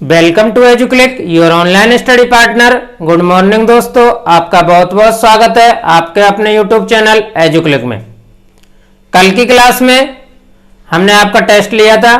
Welcome to Educlick your online study partner. Good morning दोस्तों, आपका बहुत बहुत स्वागत है आपके अपने यूट्यूब चैनल एजुक्लिक में। कल की क्लास में हमने आपका टेस्ट लिया था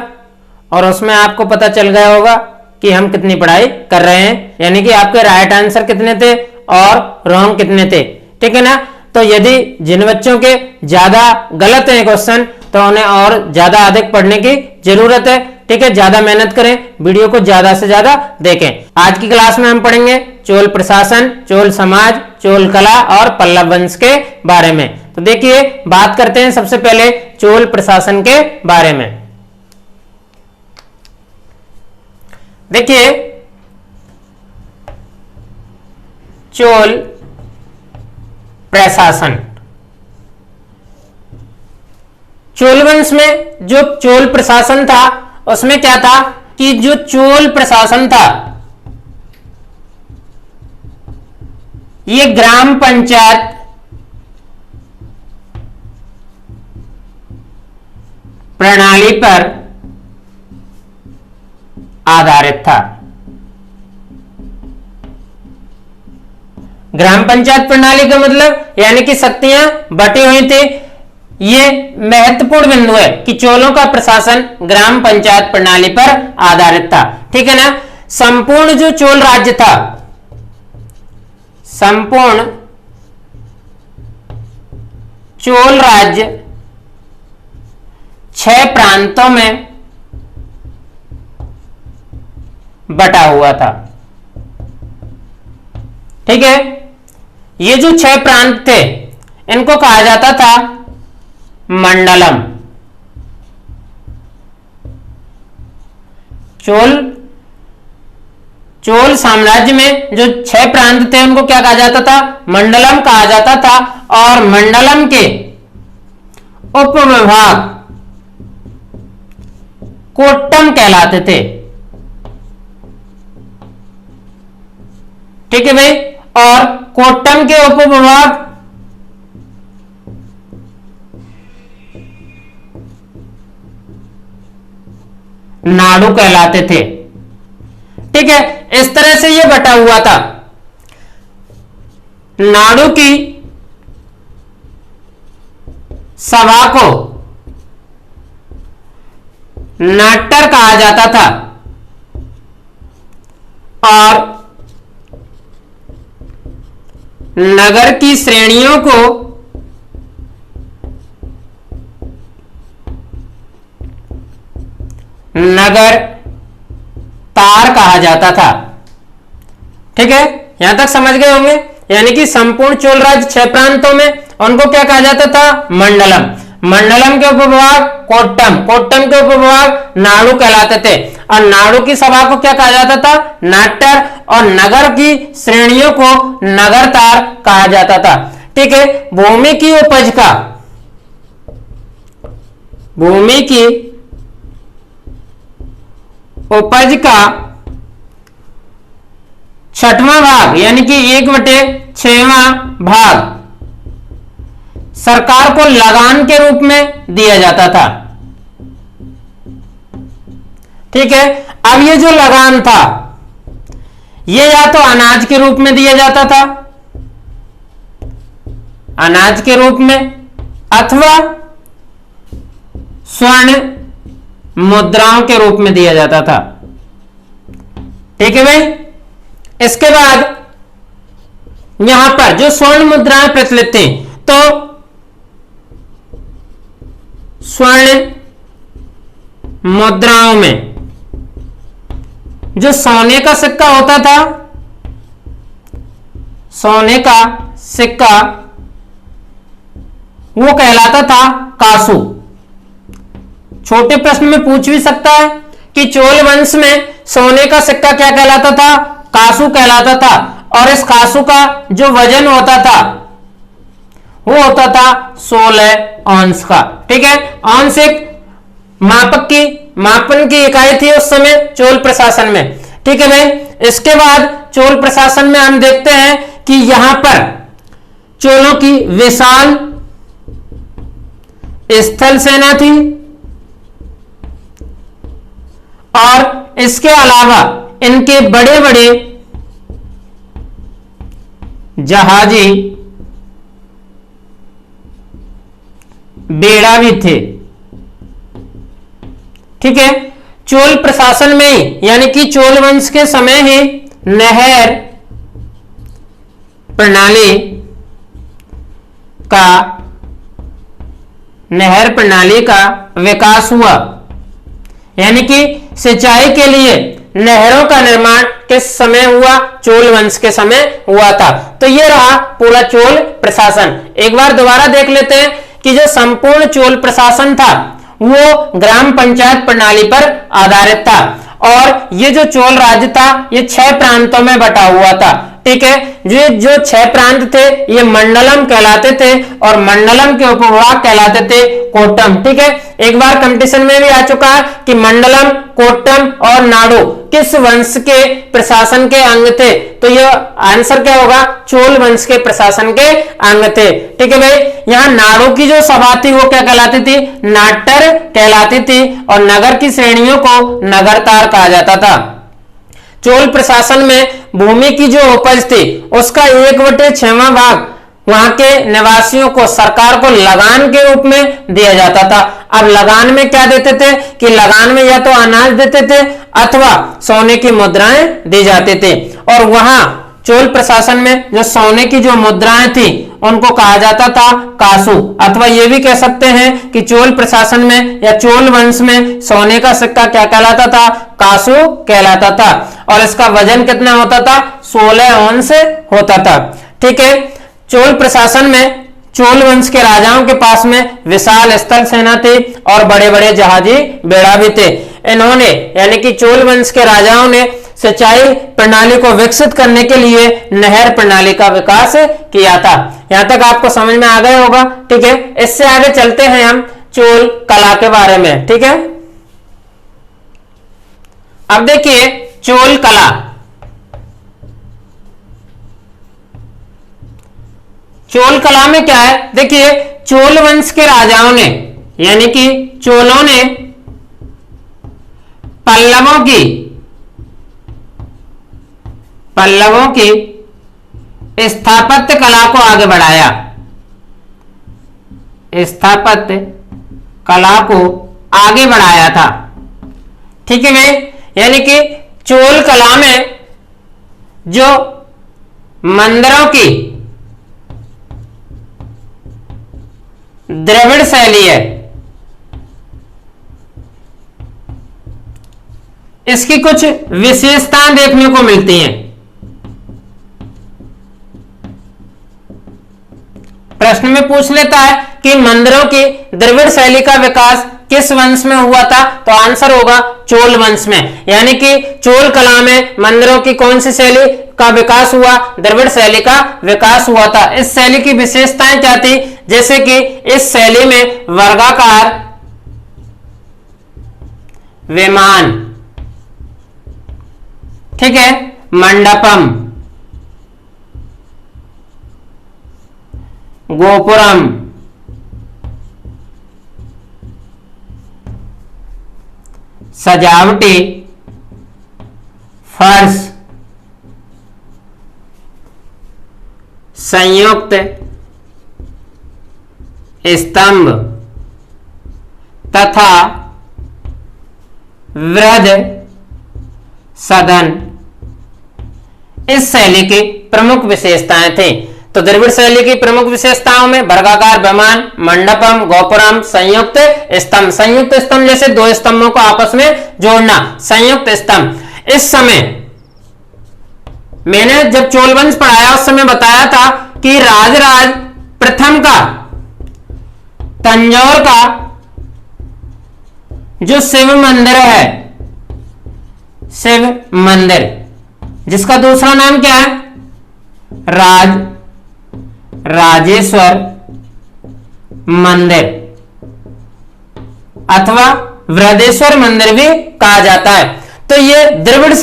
और उसमें आपको पता चल गया होगा कि हम कितनी पढ़ाई कर रहे हैं, यानी कि आपके राइट आंसर कितने थे और रॉन्ग कितने थे। ठीक है ना। तो यदि जिन बच्चों के ज्यादा गलत हैं क्वेश्चन तो उन्हें और ज्यादा अधिक पढ़ने की जरूरत है। ठीक है, ज्यादा मेहनत करें, वीडियो को ज्यादा से ज्यादा देखें। आज की क्लास में हम पढ़ेंगे चोल प्रशासन, चोल समाज, चोल कला और पल्लव वंश के बारे में। तो देखिए, बात करते हैं सबसे पहले चोल प्रशासन के बारे में। देखिए, चोल प्रशासन, चोल वंश में जो चोल प्रशासन था उसमें क्या था कि जो चोल प्रशासन था ये ग्राम पंचायत प्रणाली पर आधारित था। ग्राम पंचायत प्रणाली का मतलब यानी कि शक्तियां बटी हुई थी। ये महत्वपूर्ण बिंदु है कि चोलों का प्रशासन ग्राम पंचायत प्रणाली पर आधारित था। ठीक है ना। संपूर्ण जो चोल राज्य था, संपूर्ण चोल राज्य 6 प्रांतों में बटा हुआ था। ठीक है, ये जो 6 प्रांत थे इनको कहा जाता था मंडलम। चोल साम्राज्य में जो 6 प्रांत थे उनको क्या कहा जाता था? मंडलम कहा जाता था। और मंडलम के उपविभाग कोट्टम कहलाते थे। ठीक है भाई। और कोट्टम के उपविभाग नाडु कहलाते थे। ठीक है, इस तरह से यह बटा हुआ था। नाडु की सभा को नाट्यर कहा जाता था और नगर की श्रेणियों को नगर तार कहा जाता था। ठीक है, यहां तक समझ गए होंगे। यानी कि संपूर्ण चोल राज्य 6 प्रांतों में उनको क्या कहा जाता था? मंडलम। मंडलम के उपविभाग कोट्टम, कोट्टम के उपविभाग नाडु कहलाते थे। और नाडु की सभा को क्या कहा जाता था? नाट्यर। और नगर की श्रेणियों को नगर तार कहा जाता था। ठीक है, भूमि की उपज का, भूमि की उपज का 6वां भाग यानी कि 1/6वां भाग सरकार को लगान के रूप में दिया जाता था। ठीक है, अब ये जो लगान था ये या तो अनाज के रूप में दिया जाता था, अनाज के रूप में, अथवा स्वर्ण मुद्राओं के रूप में दिया जाता था। ठीक है भाई। इसके बाद यहां पर जो स्वर्ण मुद्राएं प्रचलित थी तो स्वर्ण मुद्राओं में जो सोने का सिक्का होता था, सोने का सिक्का वो कहलाता था कासू। छोटे प्रश्न में पूछ भी सकता है कि चोल वंश में सोने का सिक्का क्या कहलाता था? कासू कहलाता था। और इस कासू का जो वजन होता था वो होता था 16 औंस का। ठीक है, औंस एक मापन की इकाई थी उस समय चोल प्रशासन में। ठीक है भाई। इसके बाद चोल प्रशासन में हम देखते हैं कि यहां पर चोलों की विशाल स्थल सेना थी और इसके अलावा इनके बड़े बड़े जहाजी बेड़ा भी थे। ठीक है, चोल प्रशासन में ही यानी कि चोल वंश के समय ही नहर प्रणाली का विकास हुआ, यानी कि सिंचाई के लिए नहरों का निर्माण किस समय हुआ? चोल वंश के समय हुआ था। तो यह रहा पूरा चोल प्रशासन। एक बार दोबारा देख लेते हैं कि जो संपूर्ण चोल प्रशासन था वो ग्राम पंचायत प्रणाली पर आधारित था, और ये जो चोल राज्य था ये 6 प्रांतों में बटा हुआ था। ठीक है, जो 6 प्रांत थे ये मंडलम कहलाते थे, और मंडलम के उपविभाग कहलाते थे कोट्टम। ठीक है, एक बार कंपटीशन में भी आ चुका है कि मंडलम, कोट्टम और नाडु किस वंश के प्रशासन के अंग थे? तो यह आंसर क्या होगा? चोल वंश के प्रशासन के अंग थे। ठीक है भाई, यहां नाडु की जो सभा थी वो क्या कहलाती थी? नाट्यर कहलाती थी, और नगर की श्रेणियों को नगरतार कहा जाता था। चोल प्रशासन में भूमि की जो उपज थी उसका 1/6वां भाग वहां के निवासियों को, सरकार को लगान के रूप में दिया जाता था। अब लगान में क्या देते थे कि लगान में या तो अनाज देते थे अथवा सोने की मुद्राएं दी जाते थे, और वहां चोल प्रशासन में जो सोने की जो मुद्राएं थी उनको कहा जाता था कासू, अथवा ये भी कह सकते हैं कि चोल प्रशासन में या चोल वंश में सोने का सिक्का क्या कहलाता था? कासू कहलाता था, और इसका वजन कितना होता था? 16 औंस होता था। ठीक है, चोल प्रशासन में चोल वंश के राजाओं के पास में विशाल स्थल सेना थी और बड़े बड़े जहाजी बेड़ा भी थे। इन्होंने यानी कि चोल वंश के राजाओं ने सिंचाई प्रणाली को विकसित करने के लिए नहर प्रणाली का विकास किया था। यहां तक आपको समझ में आ गया होगा। ठीक है, इससे आगे चलते हैं हम चोल कला के बारे में। ठीक है, अब देखिए चोल कला। चोल कला में क्या है? देखिए, चोल वंश के राजाओं ने यानी कि चोलों ने पल्लवों की स्थापत्य कला को आगे बढ़ाया। स्थापत्य कला को आगे बढ़ाया था। ठीक है भाई, यानी कि चोल कला में जो मंदिरों की द्रविड़ शैली है इसकी कुछ विशेषताएं देखने को मिलती हैं। प्रश्न में पूछ लेता है कि मंदिरों की द्रविड़ शैली का विकास किस वंश में हुआ था? तो आंसर होगा चोल वंश में। यानी कि चोल कला में मंदिरों की कौन सी शैली का विकास हुआ? द्रविड़ शैली का विकास हुआ था। इस शैली की विशेषताएं क्या थी? जैसे कि इस शैली में वर्गाकार विमान, ठीक है, मंडपम, गोपुरम, सजावटी फर्श, संयुक्त स्तंभ तथा वृहद सदन इस शैली की प्रमुख विशेषताएं थी। तो द्रविड़ शैली की प्रमुख विशेषताओं में वर्गाकार विमान, मंडपम, गोपुरम, संयुक्त स्तंभ। संयुक्त स्तंभ जैसे दो स्तंभों को आपस में जोड़ना, संयुक्त स्तंभ। इस समय मैंने जब चोल वंश पढ़ाया उस समय बताया था कि राजराज प्रथम का तंजौर का जो शिव मंदिर है, शिव मंदिर, जिसका दूसरा नाम क्या है? राजेश्वर मंदिर अथवा वृहदेश्वर मंदिर भी कहा जाता है। तो ये द्रविड़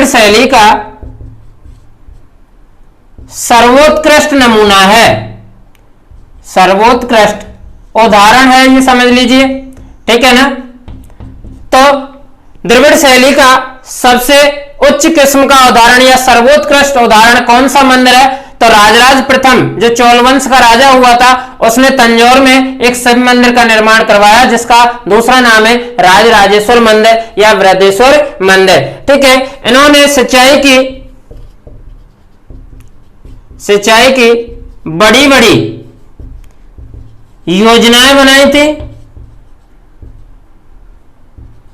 शैली का सर्वोत्कृष्ट नमूना है, सर्वोत्कृष्ट उदाहरण है, ये समझ लीजिए। ठीक है ना? तो द्रविड़ शैली का सबसे उच्च किस्म का उदाहरण या सर्वोत्कृष्ट उदाहरण कौन सा मंदिर है? तो राजराज प्रथम जो चोल वंश का राजा हुआ था, उसने तंजौर में एक शिव मंदिर का निर्माण करवाया जिसका दूसरा नाम है राजराजेश्वर मंदिर या बृहदेश्वर मंदिर। ठीक है, इन्होंने सिंचाई की बड़ी बड़ी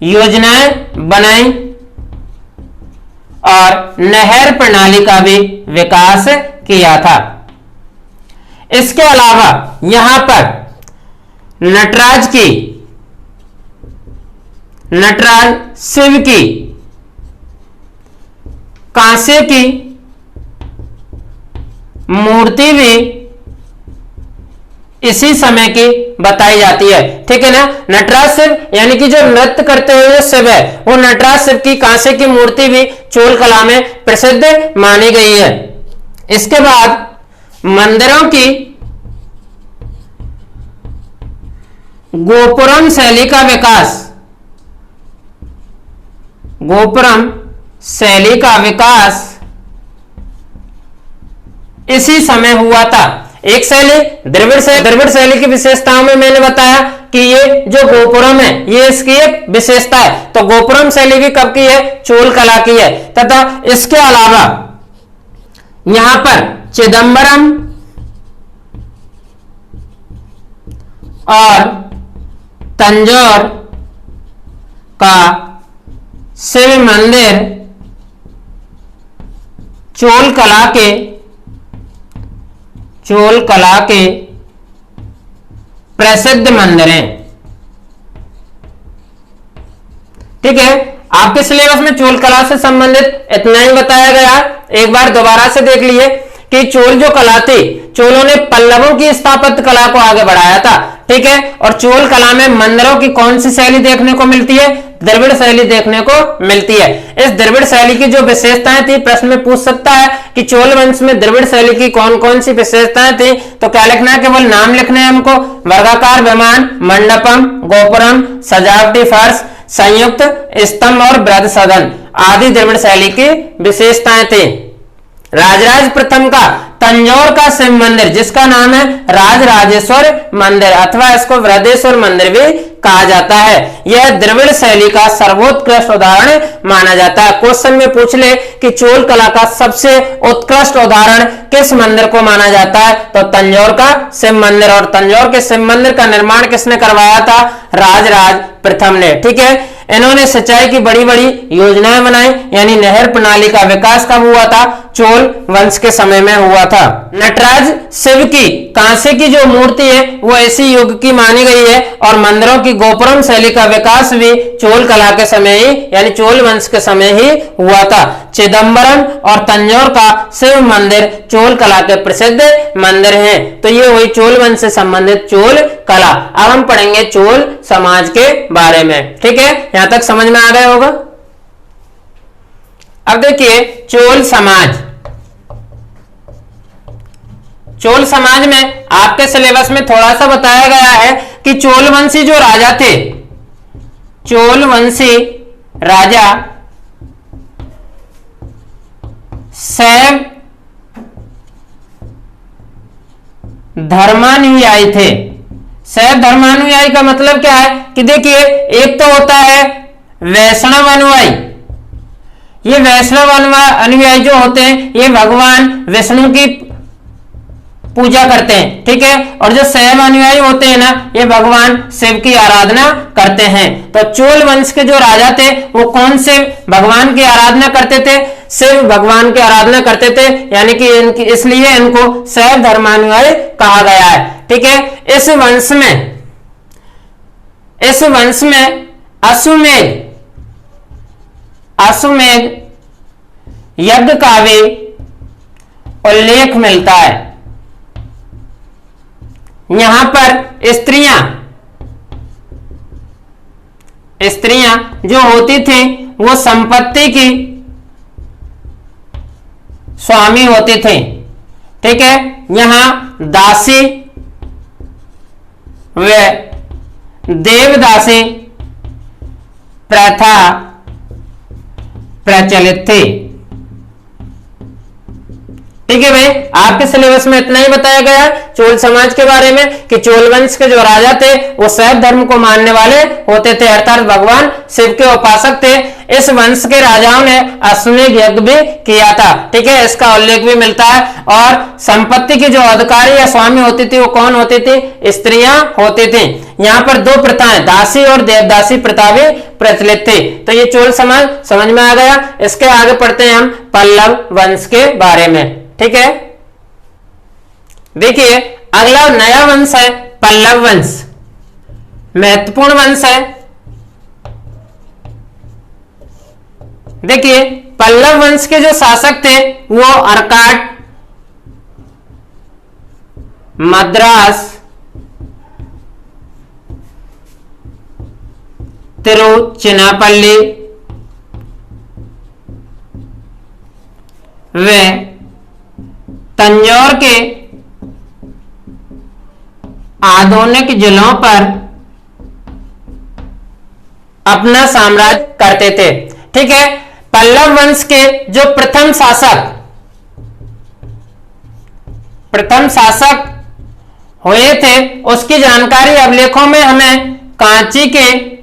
योजनाएं बनाई और नहर प्रणाली का भी विकास किया था। इसके अलावा यहां पर नटराज शिव की कांसे की मूर्ति भी इसी समय की बताई जाती है। ठीक है ना, नटराज शिव यानी कि जो नृत्य करते हुए शिव है वो नटराज शिव की कांसे की मूर्ति भी चोल कला में प्रसिद्ध मानी गई है। इसके बाद मंदिरों की गोपुरम शैली का विकास इसी समय हुआ था। एक शैली द्रविड़ शैली की विशेषताओं में मैंने बताया कि ये जो गोपुरम है ये इसकी एक विशेषता है। तो गोपुरम शैली भी कब की है? चोल कला की है। तथा इसके अलावा यहां पर चिदंबरम और तंजौर का शिव मंदिर चोल कला के प्रसिद्ध मंदिर हैं। ठीक है, आपके सिलेबस में चोल कला से संबंधित इतना ही बताया गया। एक बार दोबारा से देख लिए कि चोल जो कला थी, चोलों ने पल्लवों की स्थापत्य कला को आगे बढ़ाया था। ठीक है, और चोल कला में मंदिरों की कौन सी शैली देखने को मिलती है? द्रविड़ शैली देखने को मिलती है। इस द्रविड़ शैली की जो विशेषताएं थी, प्रश्न में पूछ सकता है कि चोल वंश में द्रविड़ शैली की कौन कौन सी विशेषताएं थी। तो क्या लिखना है? केवल नाम लिखने हैं हमको। वर्गाकार विमान, मंडपम, गोपुरम, सजावटी फर्श, संयुक्त स्तंभ और बृहद सदन आदि द्रविड़ शैली की विशेषताएं थी। राजराज प्रथम का तंजौर का शिव मंदिर जिसका नाम है राजराजेश्वर मंदिर अथवा इसको बृहदेश्वर मंदिर भी कहा जाता है, यह द्रविड़ शैली का सर्वोत्कृष्ट उदाहरण माना जाता है। क्वेश्चन में पूछ ले कि चोल कला का सबसे उत्कृष्ट उदाहरण किस मंदिर को माना जाता है? तो तंजौर का शिव मंदिर। और तंजौर के शिव मंदिर का निर्माण किसने करवाया था? राजराज प्रथम ने। ठीक है, इन्होंने सिंचाई की बड़ी बड़ी योजनाएं बनाई, यानी नहर प्रणाली का विकास कब हुआ था? चोल वंश के समय में हुआ था। नटराज शिव की कांसे की जो मूर्ति है वो ऐसी युग की मानी गई है और मंदिरों की गोपुरम शैली का विकास भी चोल कला के समय ही यानी चोल वंश के समय ही हुआ था। चिदंबरम और तंजौर का शिव मंदिर चोल कला के प्रसिद्ध मंदिर हैं। तो ये हुई चोल वंश से संबंधित चोल कला। अब हम पढ़ेंगे चोल समाज के बारे में। ठीक है, यहां तक समझ में आ गया होगा। अब देखिए चोल समाज। चोल समाज में आपके सिलेबस में थोड़ा सा बताया गया है कि चोलवंशी जो राजा थे, चोलवंशी राजा शैव धर्मानुयायी थे। शैव धर्मानुयायी का मतलब क्या है कि देखिए, एक तो होता है वैष्णव अनुयायी। ये वैष्णव अनुयायी जो होते हैं ये भगवान विष्णु की पूजा करते हैं। ठीक है, और जो शैव अनुयायी होते हैं ना ये भगवान शिव की आराधना करते हैं। तो चोल वंश के जो राजा थे वो कौन से भगवान की आराधना करते थे? शिव भगवान की आराधना करते थे, यानी कि इसलिए इनको शैव धर्मानुयायी कहा गया है। ठीक है, इस वंश में अश्वमेध यज्ञ का भी उल्लेख मिलता है। यहां पर स्त्रियां जो होती थी वो संपत्ति की स्वामी होती थी। ठीक है, यहां दासी व देवदासी प्रथा प्रचलित थी। ठीक है भाई, आपके सिलेबस में इतना ही बताया गया चोल समाज के बारे में कि चोल वंश के जो राजा थे वो शैव धर्म को मानने वाले होते थे, अर्थात भगवान शिव के उपासक थे। इस वंश के राजाओं ने अश्वमेध यज्ञ भी किया था। ठीक है, इसका उल्लेख भी मिलता है। और संपत्ति की जो अधिकारी या स्वामी होती थी वो कौन होती थी? स्त्रियां होती थी। यहाँ पर दो प्रथाएं, दासी और देवदासी प्रथा भी प्रचलित थी। तो ये चोल समाज समझ में आ गया। इसके आगे पढ़ते हैं हम पल्लव वंश के बारे में। ठीक है, देखिए अगला नया वंश है पल्लव वंश, महत्वपूर्ण वंश है। देखिए पल्लव वंश के जो शासक थे वो अर्काट, मद्रास, तिरुचिनापल्ली वे तंजौर के आधुनिक जिलों पर अपना साम्राज्य करते थे। ठीक है, पल्लव वंश के जो प्रथम शासक हुए थे उसकी जानकारी अभिलेखों में हमें कांची के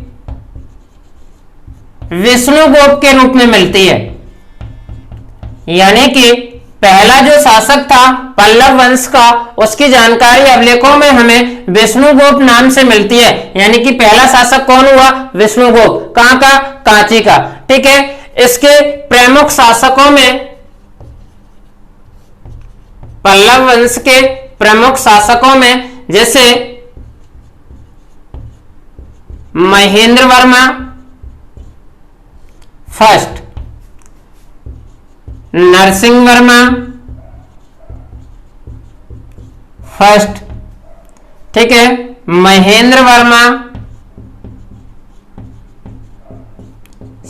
विष्णुगुप्त के रूप में मिलती है। यानी कि पहला जो शासक था पल्लव वंश का उसकी जानकारी अभिलेखों में हमें विष्णुगुप्त नाम से मिलती है। यानी कि पहला शासक कौन हुआ? विष्णुगुप्त। कहां का? कांची का। ठीक है, इसके प्रमुख शासकों में पल्लव वंश के प्रमुख शासकों में जैसे महेंद्र वर्मा फर्स्ट, नरसिंह वर्मा फर्स्ट, ठीक है, महेंद्र वर्मा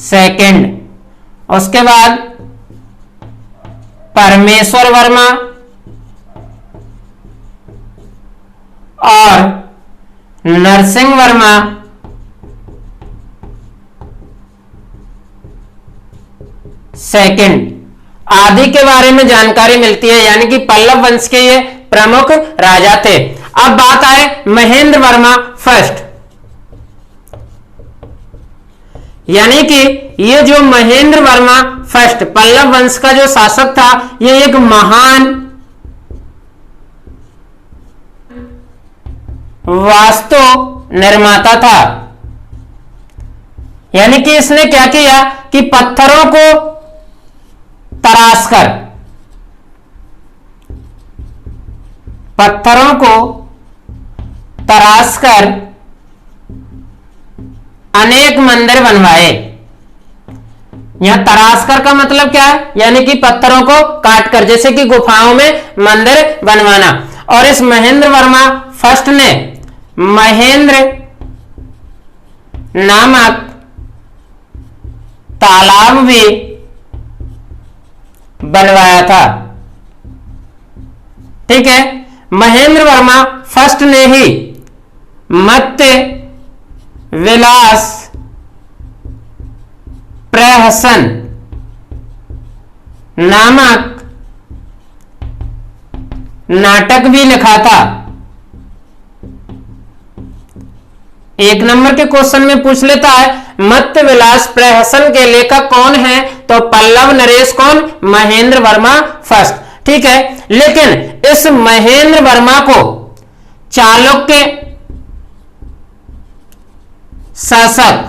सेकंड, उसके बाद परमेश्वर वर्मा और नरसिंह वर्मा सेकंड आदि के बारे में जानकारी मिलती है। यानी कि पल्लव वंश के ये प्रमुख राजा थे। अब बात आए महेंद्र वर्मा फर्स्ट, यानी कि ये जो महेंद्र वर्मा फर्स्ट पल्लव वंश का जो शासक था ये एक महान वास्तु निर्माता था। यानी कि इसने क्या किया कि पत्थरों को तराश कर अनेक मंदिर बनवाए। यहां तराशकर का मतलब क्या है? यानी कि पत्थरों को काटकर, जैसे कि गुफाओं में मंदिर बनवाना। और इस महेंद्र वर्मा फर्स्ट ने महेंद्र नामक तालाब भी बनवाया था। ठीक है, महेंद्र वर्मा फर्स्ट ने ही मत्स्य विलास प्रहसन नामक नाटक भी लिखा था। एक नंबर के क्वेश्चन में पूछ लेता है मत्स्य विलास प्रहसन के लेखक कौन है? तो पल्लव नरेश कौन? महेंद्र वर्मा फर्स्ट। ठीक है, लेकिन इस महेंद्र वर्मा को चालुक्य शासक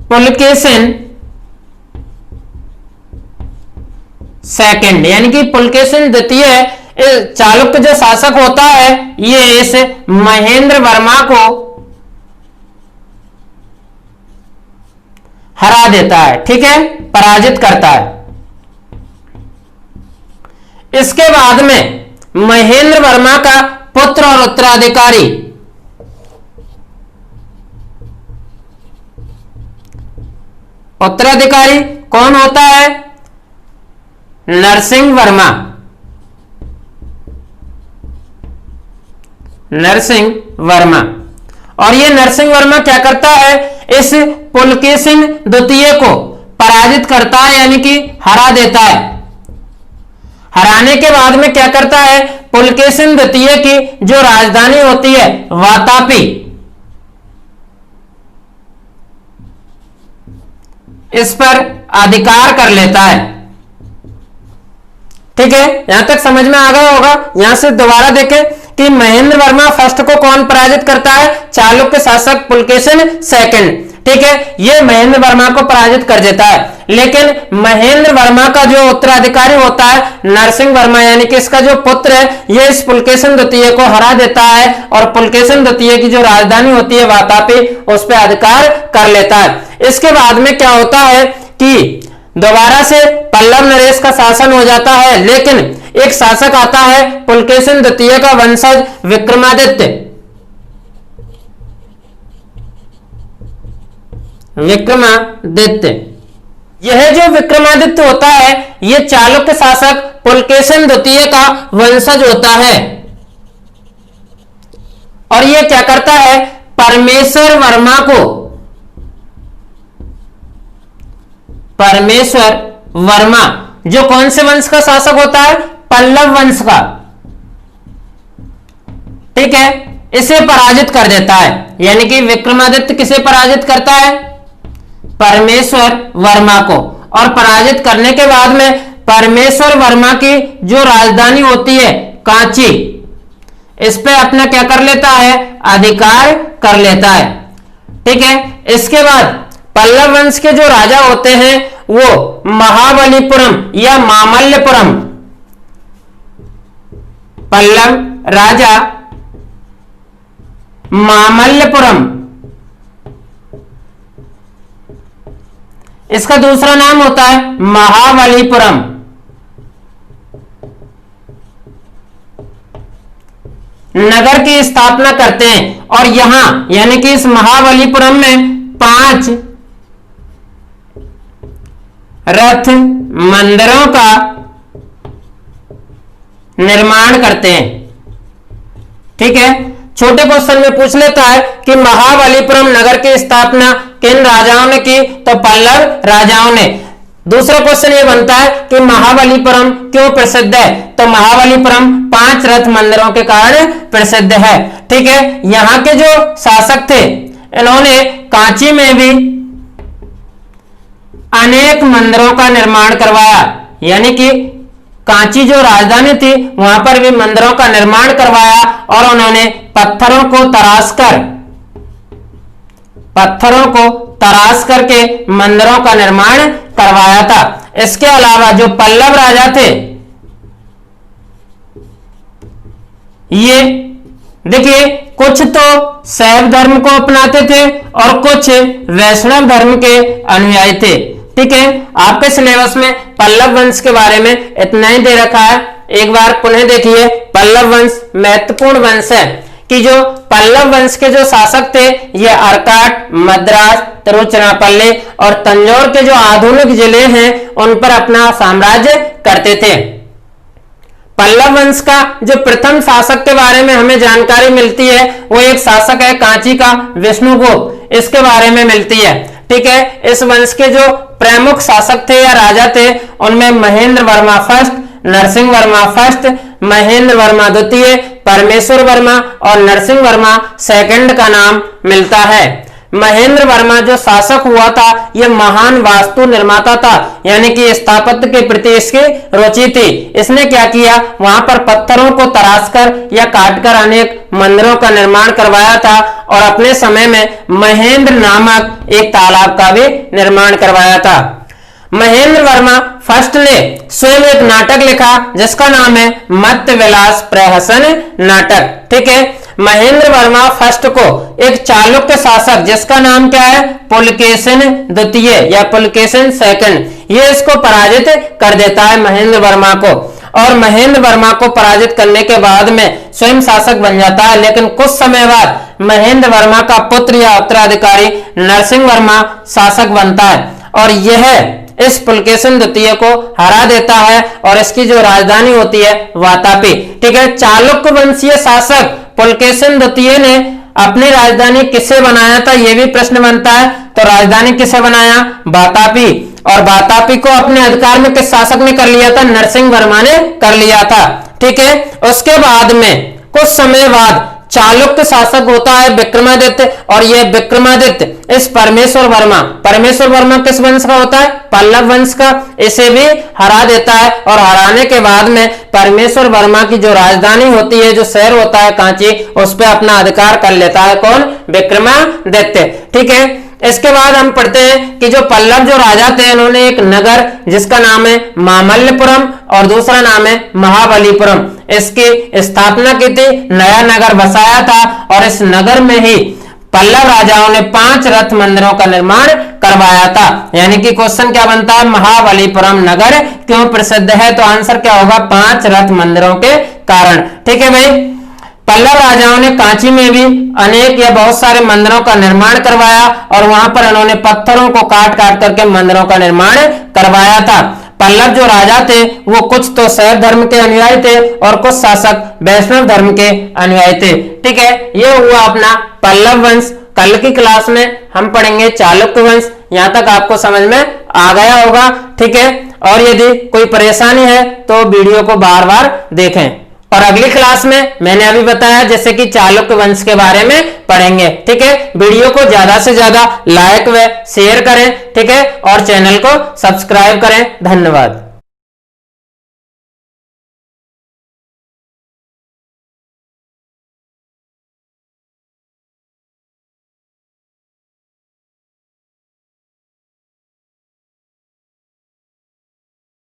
पुलकेशिन सेकंड, यानी कि पुलकेशिन द्वितीय चालुक्य जो शासक होता है ये इस महेंद्र वर्मा को हरा देता है। ठीक है, पराजित करता है। इसके बाद में महेंद्र वर्मा का पुत्र और उत्तराधिकारी कौन होता है? नरसिंह वर्मा। और ये नरसिंह वर्मा क्या करता है? इस पुलकेशिन द्वितीय को पराजित करता है, यानी कि हरा देता है। हराने के बाद में क्या करता है, पुलकेशिन द्वितीय की जो राजधानी होती है वातापी, इस पर अधिकार कर लेता है। ठीक है, यहां तक समझ में आ गया होगा। यहां से दोबारा देखें कि महेंद्र वर्मा फर्स्ट को कौन पराजित करता है, चालुक्य शासक पुलकेशिन सेकंड। ठीक है, ये महेंद्र वर्मा को पराजित कर देता है, लेकिन महेंद्र वर्मा का जो उत्तराधिकारी होता है नरसिंह वर्मा, यानी कि इसका जो पुत्र है, ये इस पुलकेशिन द्वितीय को हरा देता है और पुलकेशिन द्वितीय की जो राजधानी होती है वातापी, उस पर अधिकार कर लेता है। इसके बाद में क्या होता है कि दोबारा से पल्लव नरेश का शासन हो जाता है, लेकिन एक शासक आता है पुलकेशिन द्वितीय का वंशज विक्रमादित्य। यह जो विक्रमादित्य होता है, यह चालुक्य शासक पुलकेशिन द्वितीय का वंशज होता है और यह क्या करता है, परमेश्वर वर्मा जो कौन से वंश का शासक होता है, पल्लव वंश का। ठीक है, इसे पराजित कर देता है, यानी कि विक्रमादित्य किसे पराजित करता है, परमेश्वर वर्मा को। और पराजित करने के बाद में परमेश्वर वर्मा की जो राजधानी होती है कांची, इस पे अपना क्या कर लेता है, अधिकार कर लेता है। ठीक है, इसके बाद पल्लव वंश के जो राजा होते हैं वो महाबलीपुरम या मामल्लपुरम, पल्लव राजा मामल्लपुरम, इसका दूसरा नाम होता है महाबलीपुरम। नगर की स्थापना करते हैं और यहां यानी कि इस महाबलीपुरम में 5 रथ मंदिरों का निर्माण करते हैं। ठीक है, छोटे क्वेश्चन में पूछ लेता है कि महाबलीपुरम नगर की स्थापना किन राजाओं ने की, तो पल्लव राजाओं ने। दूसरा क्वेश्चन ये बनता है कि महाबलीपुरम क्यों प्रसिद्ध है, तो महाबलीपुरम 5 रथ मंदिरों के कारण प्रसिद्ध है। ठीक है, यहां के जो शासक थे इन्होंने कांची में भी अनेक मंदिरों का निर्माण करवाया, यानी कि कांची जो राजधानी थी वहां पर भी मंदिरों का निर्माण करवाया और उन्होंने पत्थरों को तराश करके मंदिरों का निर्माण करवाया था। इसके अलावा जो पल्लव राजा थे, ये देखिए कुछ तो शैव धर्म को अपनाते थे और कुछ वैष्णव धर्म के अनुयायी थे। ठीक है, आपके सिलेबस में पल्लव वंश के बारे में इतना ही दे रखा है। एक बार पुनः देखिए, पल्लव वंश महत्वपूर्ण वंश है कि जो पल्लव वंश के जो शासक थे ये अर्काट, मद्रास, तिरुचिरापल्ली और तंजौर के जो आधुनिक जिले हैं उन पर अपना साम्राज्य करते थे। पल्लव वंश का जो प्रथम शासक के बारे में हमें जानकारी मिलती है वो एक शासक है कांची का विष्णुगुप्त, इसके बारे में मिलती है। ठीक है, इस वंश के जो प्रमुख शासक थे या राजा थे उनमें महेंद्र वर्मा फर्स्ट, नरसिंह वर्मा फर्स्ट, महेंद्र वर्मा द्वितीय, परमेश्वर वर्मा और नरसिंह वर्मा सेकंड का नाम मिलता है। महेंद्र वर्मा जो शासक हुआ था यह महान वास्तु निर्माता था, यानी कि स्थापत्य के प्रति इसकी रुचि थी। इसने क्या किया, वहां पर पत्थरों को तराशकर या काटकर अनेक मंदिरों का निर्माण करवाया था और अपने समय में महेंद्र नामक एक तालाब का भी निर्माण करवाया था। महेंद्र वर्मा फर्स्ट ने स्वयं एक नाटक लिखा जिसका नाम है मत्स्य विलास प्रहसन नाटक। ठीक है, महेंद्र वर्मा फर्स्ट को एक चालुक्य शासक जिसका नाम क्या है, पुलकेशिन द्वितीय या पुलकेशिन सेकंड, ये इसको पराजित कर देता है महेंद्र वर्मा को। और महेंद्र वर्मा को पराजित करने के बाद में स्वयं शासक बन जाता है, लेकिन कुछ समय बाद महेंद्र वर्मा का पुत्र या उत्तराधिकारी नरसिंह वर्मा शासक बनता है और यह इस पुलकेशिन द्वितीय को हरा देता है और इसकी जो राजधानी होती है वातापी। ठीक है, चालुक्य वंशीय शासक पुलकेशिन द्वितीय ने अपनी राजधानी किसे बनाया था, यह भी प्रश्न बनता है। तो राजधानी किसे बनाया, वातापी। और वातापी को अपने अधिकार में किस शासक ने कर लिया था, नरसिंह वर्मा ने कर लिया था। ठीक है, उसके बाद में कुछ समय बाद चालुक्य शासक होता है विक्रमादित्य, और यह विक्रमादित्य इस परमेश्वर वर्मा किस वंश का होता है, पल्लव वंश का, इसे भी हरा देता है। और हराने के बाद में परमेश्वर वर्मा की जो राजधानी होती है, जो शहर होता है कांची, उस पर अपना अधिकार कर लेता है कौन, विक्रमादित्य। ठीक है, इसके बाद हम पढ़ते हैं कि जो पल्लव जो राजा थे, इन्होंने एक नगर जिसका नाम है मामल्लपुरम और दूसरा नाम है महाबलीपुरम, इसकी स्थापना की थी, नया नगर बसाया था। और इस नगर में ही पल्लव राजाओं ने 5 रथ मंदिरों का निर्माण करवाया था। यानी कि क्वेश्चन क्या बनता है, महाबलीपुरम नगर क्यों प्रसिद्ध है, तो आंसर क्या होगा, 5 रथ मंदिरों के कारण। ठीक है भाई, पल्लव राजाओं ने कांची में भी अनेक या बहुत सारे मंदिरों का निर्माण करवाया, और वहां पर उन्होंने पत्थरों को काट काट करके मंदिरों का निर्माण करवाया था। पल्लव जो राजा थे वो कुछ तो शैव धर्म के अनुयायी थे और कुछ शासक वैष्णव धर्म के अनुयायी थे। ठीक है, ये हुआ अपना पल्लव वंश। कल की क्लास में हम पढ़ेंगे चालुक्य वंश। यहां तक आपको समझ में आ गया होगा। ठीक है, और यदि कोई परेशानी है तो वीडियो को बार बार देखें। और अगली क्लास में मैंने अभी बताया जैसे कि चालुक्य वंश के बारे में पढ़ेंगे। ठीक है, वीडियो को ज्यादा से ज्यादा लाइक व शेयर करें। ठीक है, और चैनल को सब्सक्राइब करें। धन्यवाद।